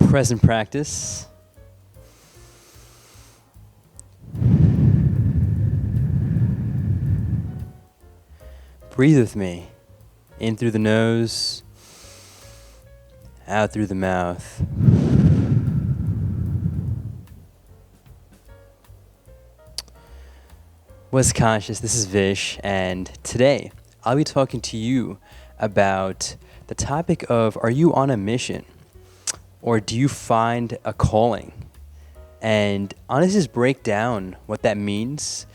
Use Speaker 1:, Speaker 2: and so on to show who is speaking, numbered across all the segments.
Speaker 1: present practice. Breathe with me. In through the nose, out through the mouth. What's conscious? This is Vish, and today I'll be talking to you about the topic of, are you on a mission? Or do you find a calling? And honestly, just break down what that means,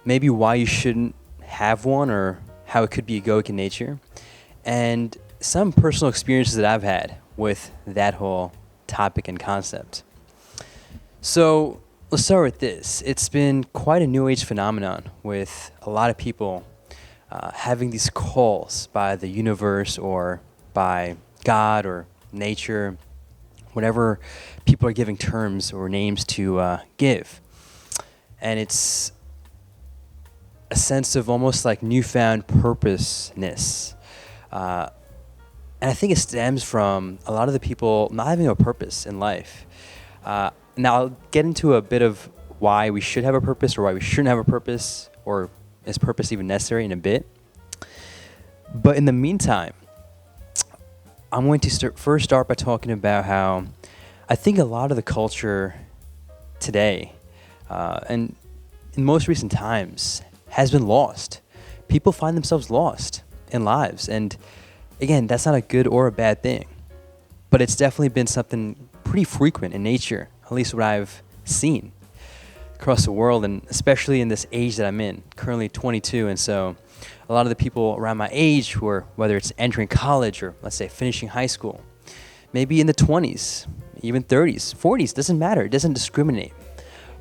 Speaker 1: maybe why you shouldn't have one, or how it could be egoic in nature, and some personal experiences that I've had with that whole topic and concept. So let's start with this. It's been quite a new age phenomenon with a lot of people having these calls by the universe or by God or nature, whatever people are giving terms or names to give. And it's a sense of almost like newfound purposeness. And I think it stems from a lot of the people not having a purpose in life. Now, I'll get into a bit of why we should have a purpose or why we shouldn't have a purpose, or is purpose even necessary, in a bit. But in the meantime, I'm going to first start by talking about how I think a lot of the culture today, and in most recent times, has been lost. People find themselves lost in lives. And again, that's not a good or a bad thing. But it's definitely been something pretty frequent in nature, at least what I've seen across the world, and especially in this age that I'm in, currently 22. And so a lot of the people around my age who are, whether it's entering college or let's say finishing high school, maybe in the 20s, even 30s, 40s, doesn't matter. It doesn't discriminate.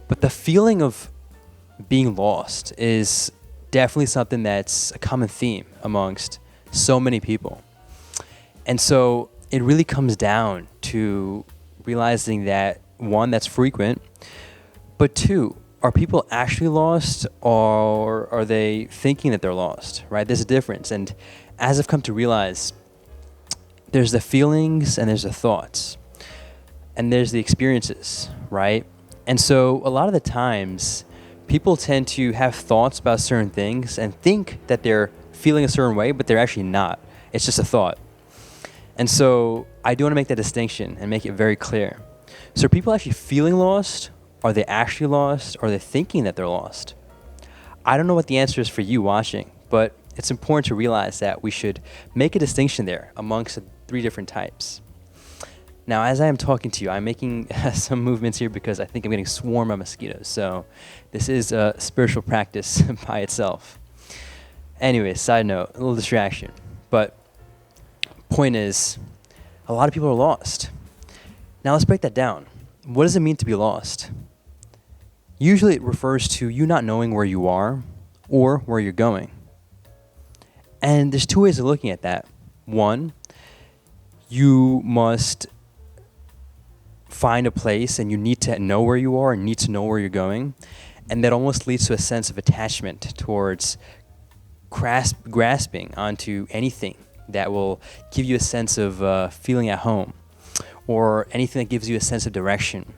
Speaker 1: But the feeling of being lost is definitely something that's a common theme amongst so many people. And so it really comes down to realizing that, one, that's frequent, but two, are people actually lost, or are they thinking that they're lost, right? There's a difference. And as I've come to realize, there's the feelings and there's the thoughts and there's the experiences, right? And so a lot of the times people tend to have thoughts about certain things and think that they're feeling a certain way, but they're actually not. It's just a thought. And so I do want to make that distinction and make it very clear. So are people actually feeling lost? Are they actually lost? Or are they thinking that they're lost? I don't know what the answer is for you watching, but it's important to realize that we should make a distinction there amongst the three different types. Now, as I am talking to you, I'm making some movements here because I think I'm getting swarmed by mosquitoes. So this is a spiritual practice by itself. Anyway, side note, a little distraction. But point is, a lot of people are lost. Now let's break that down. What does it mean to be lost? Usually it refers to you not knowing where you are or where you're going. And there's two ways of looking at that. One, you must find a place and you need to know where you are and need to know where you're going. And that almost leads to a sense of attachment towards grasping onto anything that will give you a sense of feeling at home, or anything that gives you a sense of direction.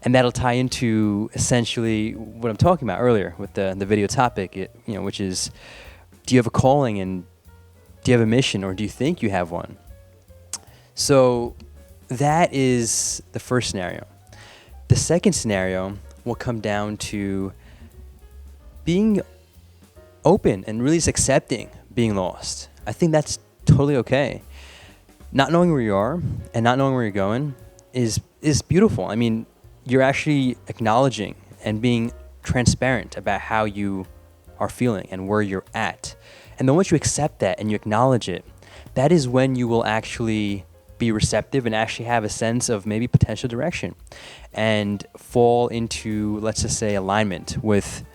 Speaker 1: And that'll tie into essentially what I'm talking about earlier with the video topic, which is, do you have a calling, and do you have a mission, or do you think you have one? So that is the first scenario. The second scenario will come down to being open and really just accepting being lost. I think that's totally okay. Not knowing where you are and not knowing where you're going is beautiful. I mean, you're actually acknowledging and being transparent about how you are feeling and where you're at. And then once you accept that and you acknowledge it, that is when you will actually be receptive and actually have a sense of maybe potential direction and fall into, let's just say, alignment with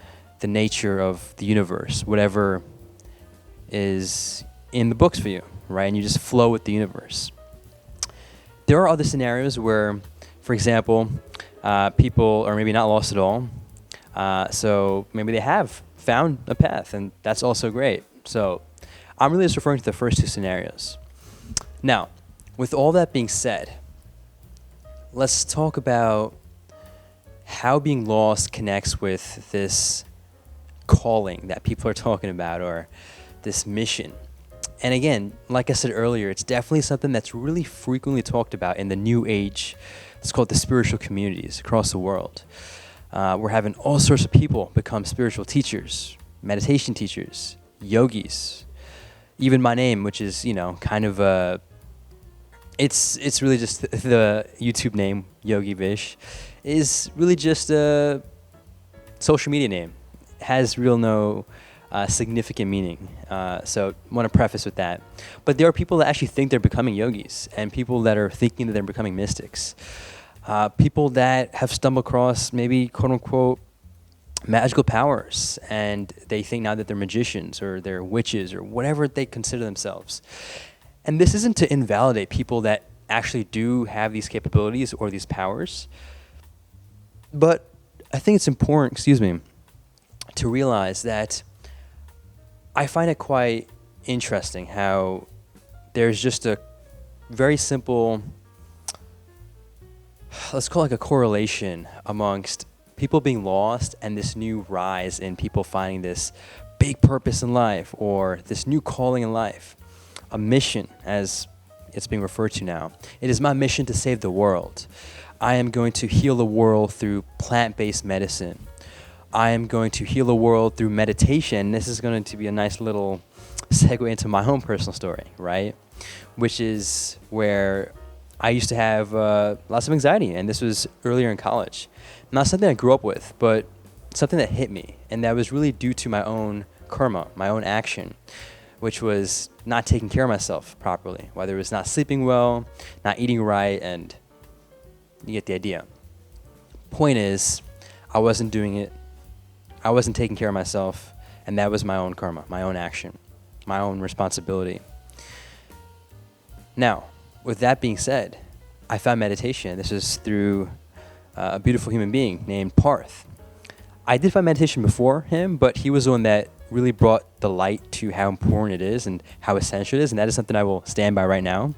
Speaker 1: the nature of the universe, whatever is in the books for you, right? And you just flow with the universe. There are other scenarios where, for example, people are maybe not lost at all. So maybe they have found a path, and that's also great. So I'm really just referring to the first two scenarios. Now, with all that being said, let's talk about how being lost connects with this calling that people are talking about, or this mission. And again, like I said earlier, it's definitely something that's really frequently talked about in the new age. It's called the spiritual communities across the world. We're having all sorts of people become spiritual teachers, meditation teachers, yogis, even my name, which is, kind of it's really just the YouTube name, Yogi Vish, is really just a social media name. It has no significant meaning. So I want to preface with that. But there are people that actually think they're becoming yogis, and people that are thinking that they're becoming mystics. People that have stumbled across maybe quote unquote magical powers, and they think now that they're magicians or they're witches or whatever they consider themselves. And this isn't to invalidate people that actually do have these capabilities or these powers, but I think it's important, to realize that I find it quite interesting how there's just a very simple, let's call it a correlation amongst people being lost and this new rise in people finding this big purpose in life or this new calling in life, a mission as it's being referred to now. It is my mission to save the world. I am going to heal the world through plant-based medicine. I am going to heal the world through meditation. This is going to be a nice little segue into my own personal story, right? Which is where I used to have lots of anxiety, and this was earlier in college. Not something I grew up with, but something that hit me, and that was really due to my own karma, my own action, which was not taking care of myself properly, whether it was not sleeping well, not eating right, and you get the idea. Point is, I wasn't doing it. I wasn't taking care of myself, and that was my own karma, my own action, my own responsibility. Now, with that being said, I found meditation. This is through a beautiful human being named Parth. I did find meditation before him, but he was the one that really brought the light to how important it is and how essential it is, and that is something I will stand by right now.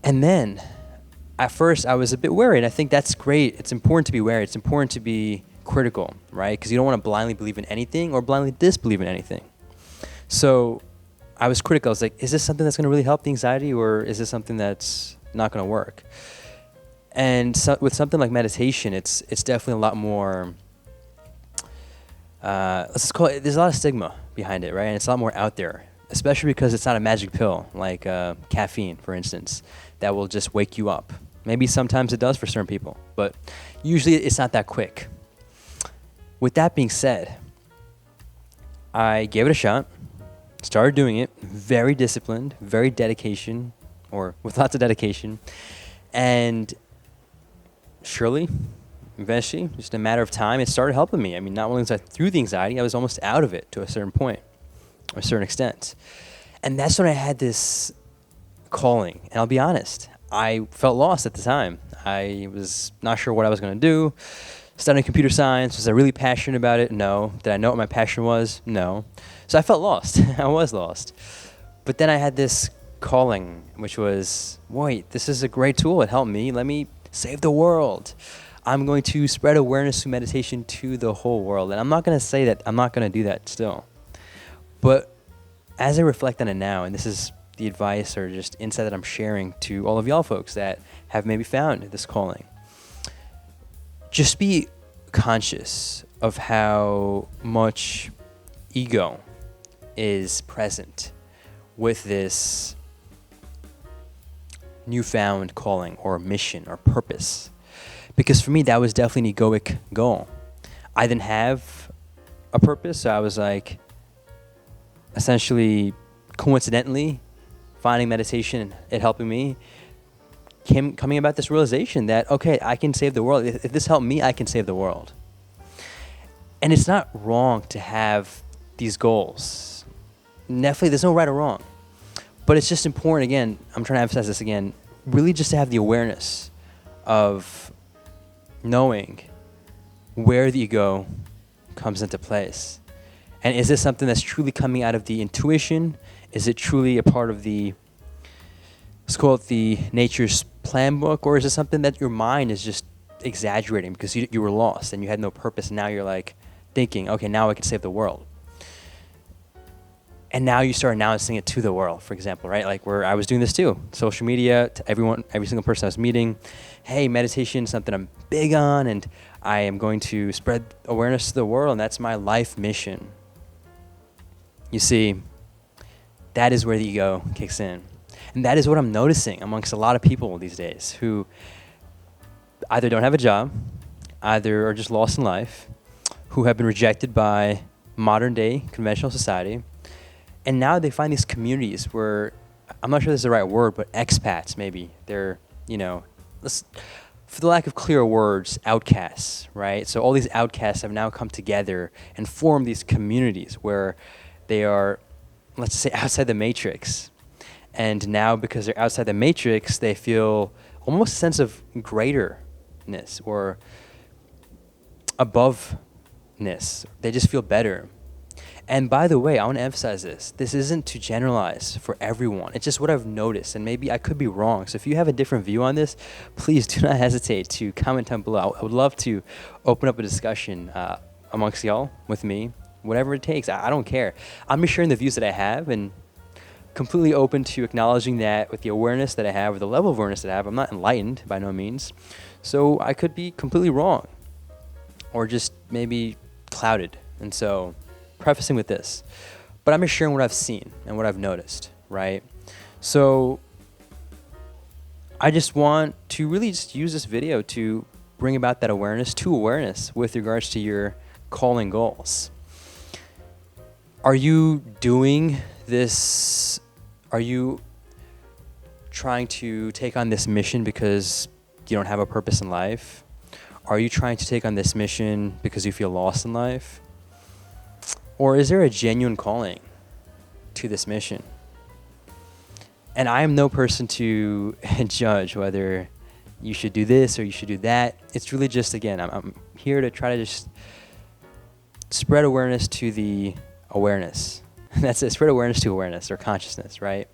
Speaker 1: And then, at first, I was a bit wary, and I think that's great. It's important to be wary. It's important to be critical, right? Because you don't want to blindly believe in anything or blindly disbelieve in anything. So I was critical. I was like, is this something that's going to really help the anxiety, or is this something that's not going to work? And so with something like meditation, it's definitely a lot more, let's just call it, there's a lot of stigma behind it, right? And it's a lot more out there, especially because it's not a magic pill like caffeine, for instance, that will just wake you up. Maybe sometimes it does for certain people, but usually it's not that quick. With that being said, I gave it a shot, started doing it, very disciplined, very dedication, or with lots of dedication, and surely, eventually, just a matter of time, it started helping me. I mean, not only was I through the anxiety, I was almost out of it to a certain point, or a certain extent. And that's when I had this calling. And I'll be honest, I felt lost at the time. I was not sure what I was going to do. Studying computer science, was I really passionate about it? No. Did I know what my passion was? No. So I felt lost. I was lost. But then I had this calling, which was, wait, this is a great tool. It helped me. Let me save the world. I'm going to spread awareness through meditation to the whole world. And I'm not going to say that I'm not going to do that still. But as I reflect on it now, and this is the advice or just insight that I'm sharing to all of y'all folks that have maybe found this calling, just be conscious of how much ego is present with this newfound calling or mission or purpose. Because for me, that was definitely an egoic goal. I didn't have a purpose, so I was like, essentially, coincidentally, finding meditation, it helping me, coming about this realization that, okay, I can save the world. If this helped me, I can save the world. And it's not wrong to have these goals. Definitely, there's no right or wrong. But it's just important, again, I'm trying to emphasize this again, really just to have the awareness of knowing where the ego comes into place. And is this something that's truly coming out of the intuition? Is it truly a part of the, let's call it the nature's plan book, or is it something that your mind is just exaggerating because you were lost and you had no purpose, and now you're like thinking, okay, now I can save the world. And now you start announcing it to the world, for example, right? Like where I was doing this too. Social media, to everyone, every single person I was meeting, hey, meditation is something I'm big on, and I am going to spread awareness to the world, and that's my life mission. You see, that is where the ego kicks in. And that is what I'm noticing amongst a lot of people these days who either don't have a job, either are just lost in life, who have been rejected by modern day conventional society. And now they find these communities where, I'm not sure this is the right word, but expats maybe. They're, for the lack of clearer words, outcasts, right? So all these outcasts have now come together and formed these communities where they are, let's say, outside the matrix. And now because they're outside the matrix, they feel almost a sense of greaterness or aboveness. They just feel better. And by the way, I want to emphasize this. This isn't to generalize for everyone. It's just what I've noticed, and maybe I could be wrong. So if you have a different view on this, please do not hesitate to comment down below. I would love to open up a discussion amongst y'all with me, whatever it takes. I don't care. I'm just sharing the views that I have and completely open to acknowledging that with the awareness that I have, or the level of awareness that I have. I'm not enlightened by no means. So I could be completely wrong or just maybe clouded. And so prefacing with this, but I'm just sharing what I've seen and what I've noticed, right? So I just want to really just use this video to bring about that awareness with regards to your calling goals. Are you doing this? Are you trying to take on this mission because you don't have a purpose in life? Are you trying to take on this mission because you feel lost in life? Or is there a genuine calling to this mission? And I am no person to judge whether you should do this or you should do that. It's really just, again, I'm here to try to just spread awareness to the awareness. That's it, spread awareness to awareness or consciousness, right?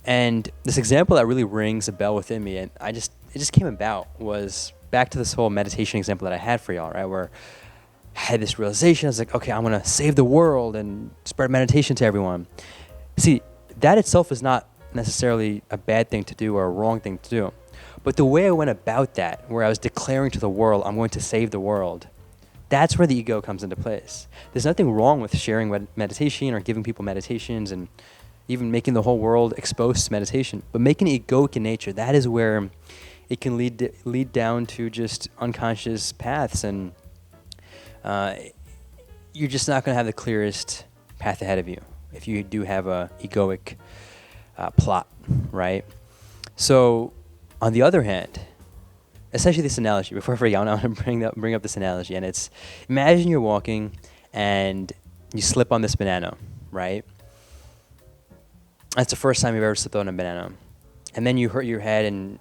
Speaker 1: And this example that really rings a bell within me, and it just came about, was back to this whole meditation example that I had for y'all, right? Where I had this realization. I was like, okay, I'm going to save the world and spread meditation to everyone. See, that itself is not necessarily a bad thing to do or a wrong thing to do. But the way I went about that, where I was declaring to the world, I'm going to save the world, that's where the ego comes into place. There's nothing wrong with sharing meditation or giving people meditations and even making the whole world exposed to meditation. But making it egoic in nature, that is where it can lead down to just unconscious paths, and you're just not going to have the clearest path ahead of you if you do have a egoic plot, right? So, on the other hand, essentially this analogy, before I forget, I want to bring up this analogy, and it's, imagine you're walking and you slip on this banana, right? That's the first time you've ever slipped on a banana. And then you hurt your head, and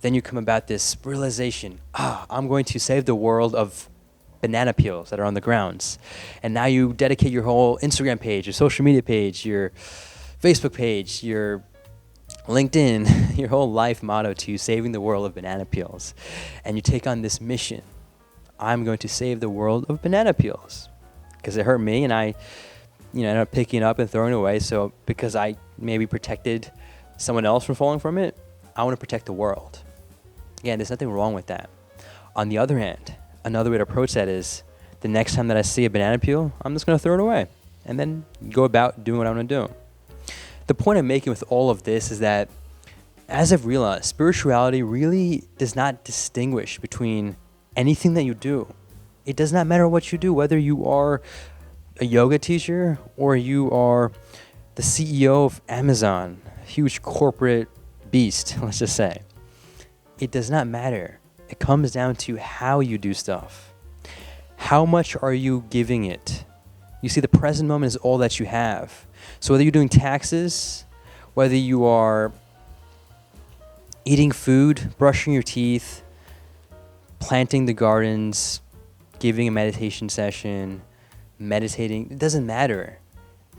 Speaker 1: then you come about this realization, I'm going to save the world of banana peels that are on the grounds. And now you dedicate your whole Instagram page, your social media page, your Facebook page, your LinkedIn, your whole life motto to saving the world of banana peels. And you take on this mission. I'm going to save the world of banana peels because it hurt me, and I ended up picking it up and throwing it away. So because I maybe protected someone else from falling from it, I want to protect the world. Again, there's nothing wrong with that. On the other hand, another way to approach that is the next time that I see a banana peel, I'm just going to throw it away and then go about doing what I'm going to do. The point I'm making with all of this is that, as I've realized, spirituality really does not distinguish between anything that you do. It does not matter what you do, whether you are a yoga teacher or you are the CEO of Amazon, a huge corporate beast, let's just say. It does not matter. It comes down to how you do stuff. How much are you giving it? You see, the present moment is all that you have. So whether you're doing taxes, whether you are eating food, brushing your teeth, planting the gardens, giving a meditation session, meditating, it doesn't matter.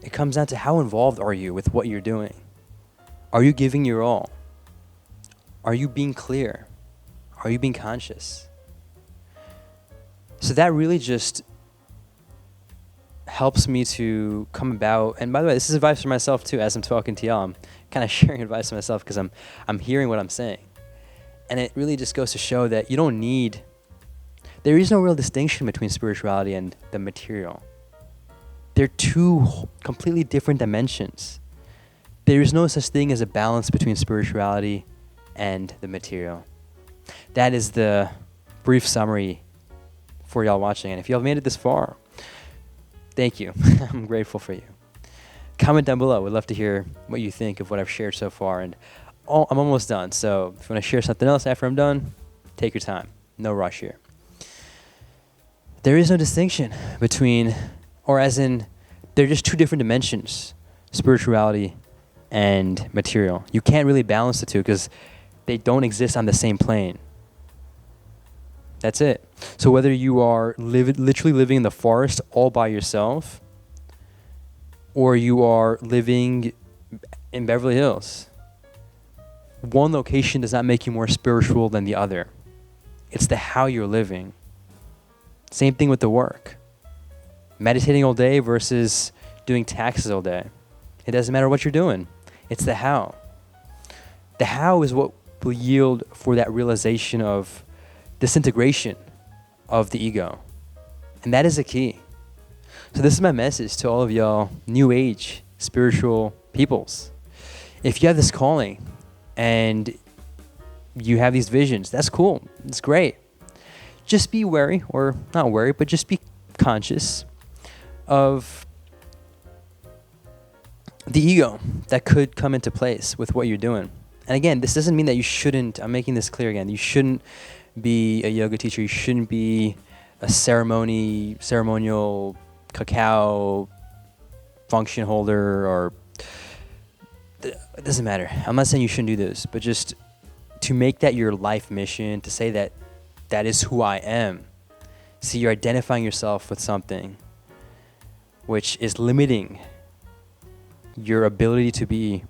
Speaker 1: It comes down to how involved are you with what you're doing. Are you giving your all? Are you being clear? Are you being conscious? So that really just helps me to come about. And by the way, this is advice for myself too. As I'm talking to y'all, I'm kind of sharing advice to myself because I'm hearing what I'm saying. And it really just goes to show that there is no real distinction between spirituality and the material. They're two completely different dimensions. There is no such thing as a balance between spirituality and the material. That is the brief summary for y'all watching. And if y'all made it this far, thank you. I'm grateful for you. Comment down below. We'd love to hear what you think of what I've shared so far. And I'm almost done. So if you want to share something else after I'm done, take your time. No rush here. There is no distinction between, or as in, they're just two different dimensions, spirituality and material. You can't really balance the two because they don't exist on the same plane. That's it. So whether you are literally living in the forest all by yourself, or you are living in Beverly Hills, one location does not make you more spiritual than the other. It's the how you're living. Same thing with the work. Meditating all day versus doing taxes all day. It doesn't matter what you're doing. It's the how. The how is what will yield for that realization of disintegration of the ego. And that is the key. So this is my message to all of y'all new age spiritual peoples. If you have this calling and you have these visions, that's cool. It's great. Just be wary, or not wary, but just be conscious of the ego that could come into place with what you're doing. And again, this doesn't mean that you shouldn't, I'm making this clear again, you shouldn't be a yoga teacher, you shouldn't be a ceremonial cacao function holder, or it doesn't matter. I'm not saying you shouldn't do this, but just to make that your life mission, to say that that is who I am. See, you're identifying yourself with something which is limiting your ability to be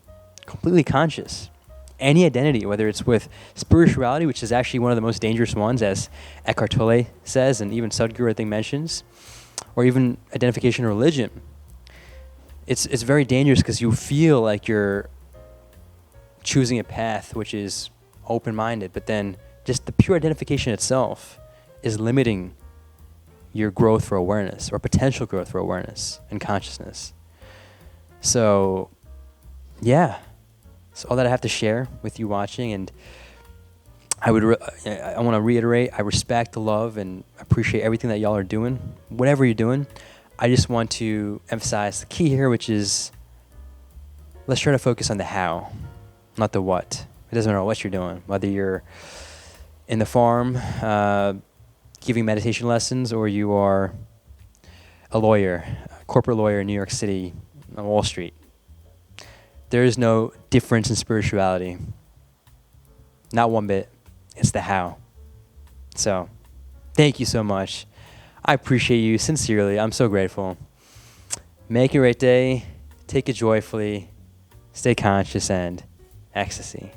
Speaker 1: completely conscious. Any identity, whether it's with spirituality, which is actually one of the most dangerous ones, as Eckhart Tolle says, and even Sadhguru, I think, mentions, or even identification in religion. It's very dangerous because you feel like you're choosing a path which is open-minded, but then just the pure identification itself is limiting your growth for awareness, or potential growth for awareness and consciousness. So, yeah, that's all that I have to share with you watching. And I want to reiterate, I respect, love, and appreciate everything that y'all are doing, whatever you're doing. I just want to emphasize the key here, which is let's try to focus on the how, not the what. It doesn't matter what you're doing, whether you're in the farm giving meditation lessons, or you are a lawyer, a corporate lawyer in New York City on Wall Street. There is no difference in spirituality. Not one bit. It's the how. So, thank you so much. I appreciate you sincerely. I'm so grateful. Make it a great day. Take it joyfully. Stay conscious, and ecstasy.